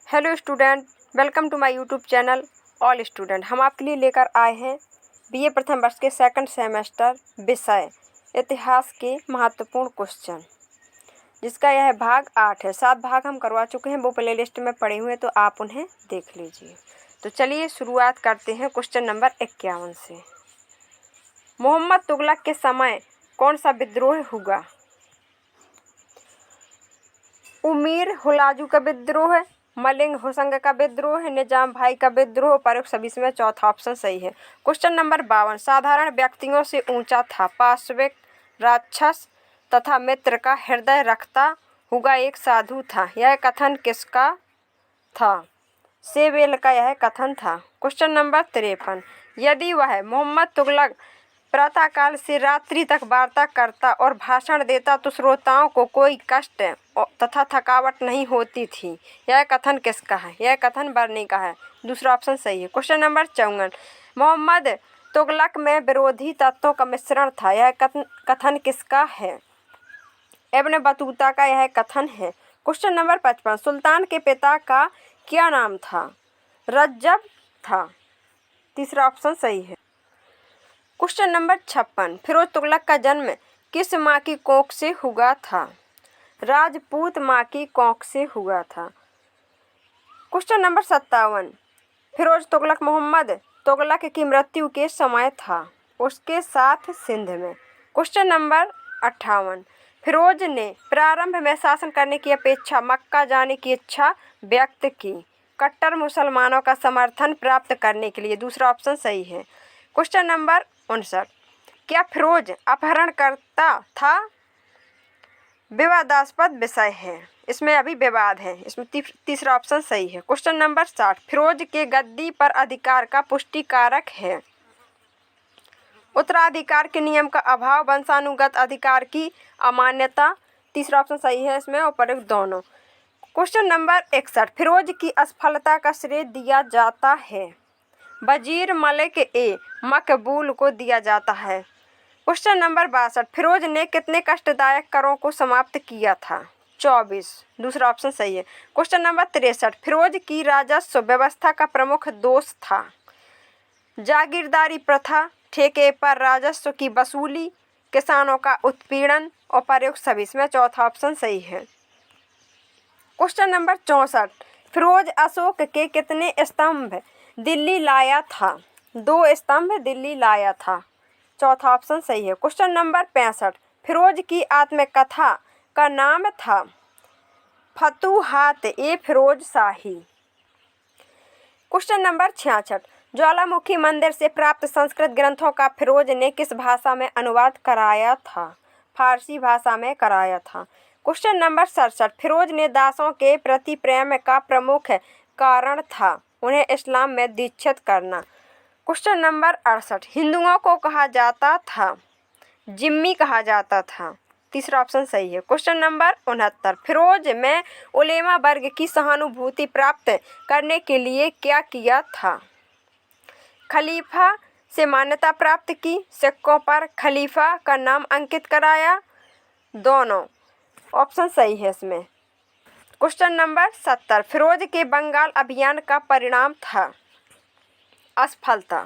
Hello student, welcome to my YouTube channel all student. हम आपके लिए लेकर आए हैं बीए प्रथम वर्ष के सेकंड सेमेस्टर विषय इतिहास के महत्वपूर्ण क्वेश्चन, जिसका यह भाग 8 है। 7 भाग हम करवा चुके हैं, वो प्लेलिस्ट में पड़े हुए हैं, तो आप उन्हें देख लीजिए। तो चलिए शुरुआत करते हैं क्वेश्चन नंबर 51 से। मोहम्मद तुगलक के समय कौन सा विद्रोह हुआ? उमीर हुलाजू का विद्रोह, मलिंग हुसंग का विद्रोह, निजाम भाई का विद्रोह, उपरोक्त सभी में चौथा ऑप्शन सही है। Question number 52। साधारण व्यक्तियों से ऊंचा था, पाशविक राक्षस तथा मित्र का हृदय रखता हुआ एक साधु था। यह कथन किसका था? सेवेल का यह कथन था। Question number 53। यदि वह मोहम्मद तुगलक प्रातःकाल से रात्रि तक वार्ता करता और भाषण देता तो श्रोताओं को कोई कष्ट तथा थकावट नहीं होती थी। यह कथन किसका है? यह कथन बर्नी का है। दूसरा ऑप्शन सही है। Question number 54। मोहम्मद तुगलक में विरोधी तत्वों का मिश्रण था। यह कथन किसका है? इब्न बतूता का यह कथन है। Question number 55। सुल्तान के पिता का क्या नाम था? रज्जब था। तीसरा ऑप्शन सही है। Question number 56। फिरोज तुगलक का जन्म किस माँ की कोख से हुआ था? राजपूत माँ की कोख से हुआ था। Question number 57। फिरोज तुगलक मोहम्मद तुगलक की मृत्यु के समय था, उसके साथ सिंध में। Question number 58। फिरोज ने प्रारंभ में शासन करने की अपेक्षा मक्का जाने की इच्छा व्यक्त की, कट्टर मुसलमानों का समर्थन प्राप्त करने के लिए। दूसरा ऑप्शन सही है। Question number 59। क्या फिरोज अपहरणकर्ता था? विवादास्पद विषय है, इसमें अभी विवाद है। इसमें तीसरा ऑप्शन सही है। Question number 60। फिरोज के गद्दी पर अधिकार का पुष्टिकारक है। उत्तराधिकार के नियम का अभाव, वंशानुगत अधिकार की अमान्यता। तीसरा ऑप्शन सही है इसमें उपरोक्त दोनों। Question number 61। फिरोज की असफलता का श्रेय दिया जाता है। वजीर मलिक ए मकबूल को दिया जाता है। Question number 62। फिरोज ने कितने कष्टदायक करों को समाप्त किया था? 24। दूसरा ऑप्शन सही है। Question number 63। फिरोज की राजस्व व्यवस्था का प्रमुख दोष था। जागीरदारी प्रथा, ठेके पर राजस्व की वसूली, किसानों का उत्पीड़न, उपरोक्त सभी में चौथा ऑप्शन सही है। Question number 64। फिरोज अशोक के कितने स्तंभ दिल्ली लाया था? 2 स्तंभ दिल्ली लाया था। चौथा ऑप्शन सही है। Question number 65। फिरोज की आत्मकथा का नाम था फतूहात ए फिरोज शाही। Question number 66। ज्वालामुखी मंदिर से प्राप्त संस्कृत ग्रंथों का फिरोज ने किस भाषा में अनुवाद कराया था? फारसी भाषा में कराया था। Question number 67। फिरोज ने दासों के प्रति प्रेम का प्रमुख कारण था उन्हें इस्लाम में दीक्षित करना। Question number 68। हिंदुओं को कहा जाता था, जिम्मी कहा जाता था। तीसरा ऑप्शन सही है। Question number 69। फिरोज में उलेमा वर्ग की सहानुभूति प्राप्त करने के लिए क्या किया था? खलीफा से मान्यता प्राप्त की, सिक्कों पर खलीफा का नाम अंकित कराया। दोनों ऑप्शन सही है इसमें। Question number 70। फिरोज के बंगाल अभियान का परिणाम था असफलता।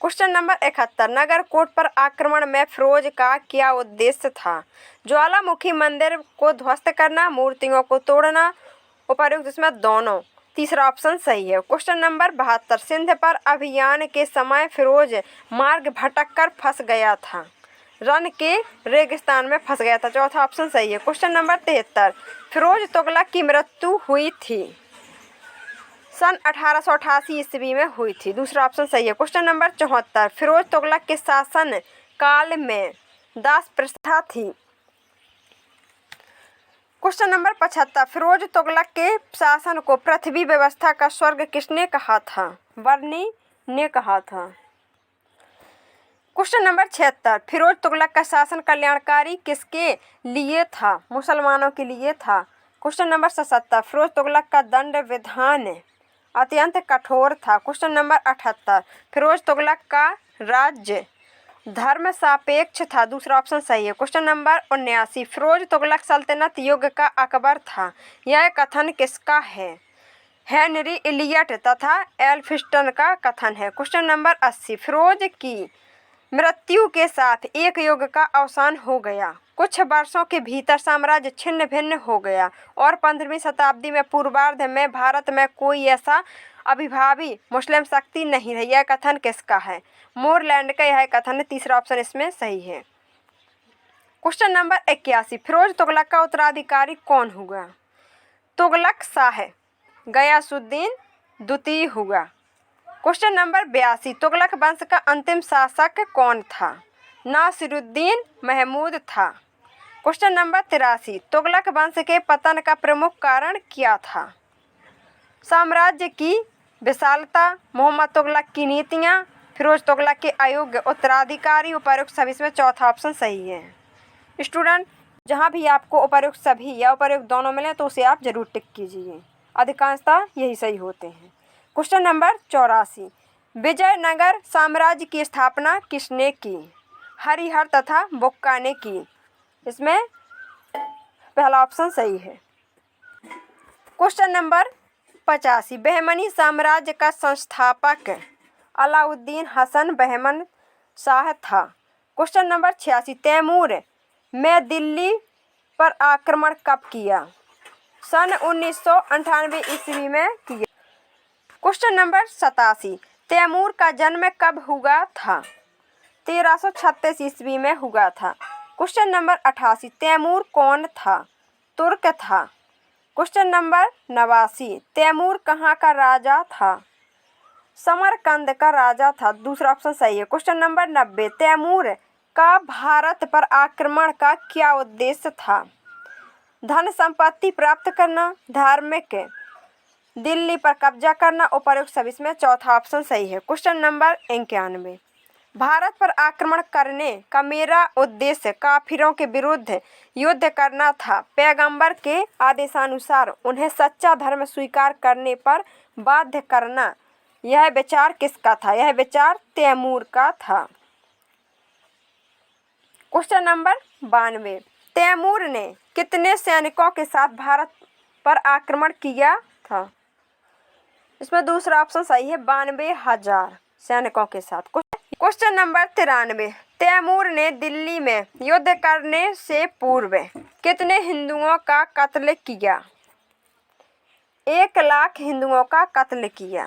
Question number 71। नगरकोट पर आक्रमण में फिरोज का क्या उद्देश्य था? ज्वालामुखी मंदिर को ध्वस्त करना, मूर्तियों को तोड़ना, उपरोक्त इसमें दोनों। तीसरा ऑप्शन सही है। Question number 72। सिंध पर अभियान के समय फिरोज मार्ग भटककर फंस गया था, रन के रेगिस्तान में फंस गया था। चौथा ऑप्शन सही है। Question number 73। फिरोज तुगलक की मृत्यु हुई थी सन 1888 ईस्वी में हुई थी। दूसरा ऑप्शन सही है। Question number 74। फिरोज तुगलक के शासन काल में दास प्रथा थी। Question number 75। फिरोज तुगलक के शासन को पृथ्वी व्यवस्था का स्वर्ग किसने कहा था? बर्नी ने कहा था। Question number 76। फिरोज तुगलक का शासन कल्याणकारी किसके लिए था? मुसलमानों के लिए था। Question number 77। फिरोज तुगलक का दंड विधान अत्यंत कठोर था। Question number 78। फिरोज तुगलक का राज्य धर्म सापेक्ष था। दूसरा ऑप्शन सही है। Question number 79। फिरोज तुगलक सल्तनत युग का अकबर था। यह कथन किसका है? हेनरी इलियट तथा एल्फिंस्टन का कथन है। क्वेश्चन नंबर 80, फिरोज की मृत्यु के साथ एक युग का अवसान हो गया। कुछ वर्षों के भीतर साम्राज्य छिन्न भिन्न हो गया और 15वीं शताब्दी में पूर्वार्ध में भारत में कोई ऐसा अभिभावी मुस्लिम शक्ति नहीं रही। यह कथन किसका है? मोरलैंड का यह कथन है। तीसरा ऑप्शन इसमें सही है। क्वेश्चन नंबर 81, फिरोज तुगलक का उत्तराधिकारी कौन हुआ? तुगलक शाह गयासुद्दीन द्वितीय हुआ। क्वेश्चन नंबर 82, तुगलक वंश का अंतिम शासक कौन था? नासिरुद्दीन महमूद था। क्वेश्चन नंबर 83, तुगलक वंश के पतन का प्रमुख कारण क्या था? साम्राज्य की विशालता, मोहम्मद तुगलक की नीतियाँ, फिरोज तुगलक के अयोग्य उत्तराधिकारी, उपर्युक्त सभी में चौथा ऑप्शन सही है। स्टूडेंट, जहाँ भी आपको उपर्युक्त सभी या उपर्युक्त दोनों मिले तो उसे आप जरूर टिक कीजिए, अधिकांशतः यही सही होते हैं। क्वेश्चन नंबर 84, विजयनगर साम्राज्य की स्थापना किसने की? हरिहर तथा बुक्का ने की। इसमें पहला ऑप्शन सही है। क्वेश्चन नंबर 85, बहमनी साम्राज्य का संस्थापक अलाउद्दीन हसन बहमन शाह था। क्वेश्चन नंबर 86, तैमूर में दिल्ली पर आक्रमण कब किया? सन 1998 ईस्वी में किया। क्वेश्चन नंबर 87, तैमूर का जन्म कब हुआ था? 1336 ईस्वी में हुआ था। क्वेश्चन नंबर 88, तैमूर कौन था? तुर्क था। क्वेश्चन नंबर 89, तैमूर कहाँ का राजा था? समरकंद का राजा था। दूसरा ऑप्शन सही है। क्वेश्चन नंबर 90, तैमूर का भारत पर आक्रमण का क्या उद्देश्य था? धन संपत्ति प्राप्त करना, धार्मिक, दिल्ली पर कब्जा करना, उपर्युक्त सभी में चौथा ऑप्शन सही है। क्वेश्चन नंबर 91, भारत पर आक्रमण करने का मेरा उद्देश्य काफिरों के विरुद्ध युद्ध करना था। पैगंबर के आदेशानुसार उन्हें सच्चा धर्म स्वीकार करने पर बाध्य करना। यह विचार किसका था? यह विचार तैमूर का था। क्वेश्चन नंबर 92, तैमूर ने कितने सैनिकों के साथ भारत पर आक्रमण किया था? इसमें दूसरा ऑप्शन सही है, 92,000 सैनिकों के साथ। क्वेश्चन नंबर 93, तैमूर ने दिल्ली में युद्ध करने से पूर्व कितने हिंदुओं का कत्ल किया? 1 लाख हिंदुओं का कत्ल किया।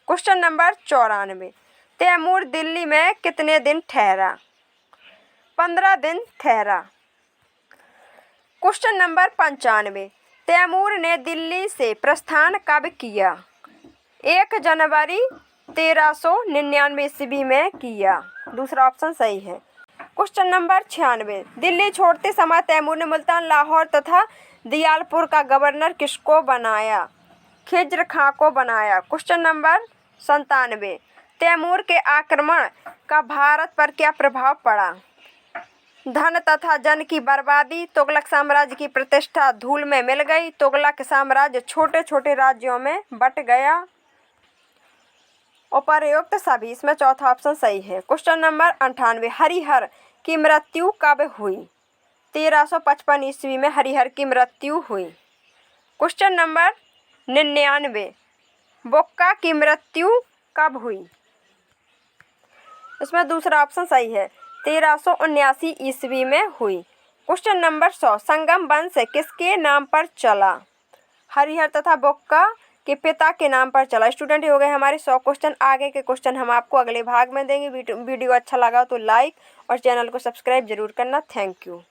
क्वेश्चन नंबर 94, तैमूर दिल्ली में कितने दिन ठहरा? 15 दिन ठहरा। क्वेश्चन नंबर 95, तैमूर ने दिल्ली से प्रस्थान कब किया? 1 जनवरी 1399 ईस्वी में किया। दूसरा ऑप्शन सही है। क्वेश्चन नंबर 96, दिल्ली छोड़ते समय तैमूर ने मुल्तान, लाहौर तथा दियालपुर का गवर्नर किसको बनाया? खिज्र खां को बनाया। क्वेश्चन नंबर 97, तैमूर के आक्रमण का भारत पर क्या प्रभाव पड़ा? धन तथा जन की बर्बादी, तुगलक साम्राज्य की प्रतिष्ठा धूल में मिल गई, तुगलक साम्राज्य छोटे छोटे राज्यों में बट गया, उपर्युक्त सभी इसमें चौथा ऑप्शन सही है। क्वेश्चन नंबर 98, हरिहर की मृत्यु कब हुई? 1355 ईस्वी में हरिहर की मृत्यु हुई। क्वेश्चन नंबर 99, बुक्का की मृत्यु कब हुई? इसमें दूसरा ऑप्शन सही है, 1379 ईस्वी में हुई। क्वेश्चन नंबर 100, संगम वंश किसके नाम पर चला? हरिहर तथा बुक्का के पिता के नाम पर चला। स्टूडेंट, हो गए हमारे 100 क्वेश्चन। आगे के क्वेश्चन हम आपको अगले भाग में देंगे। वीडियो अच्छा लगा तो लाइक और चैनल को सब्सक्राइब जरूर करना। Thank you.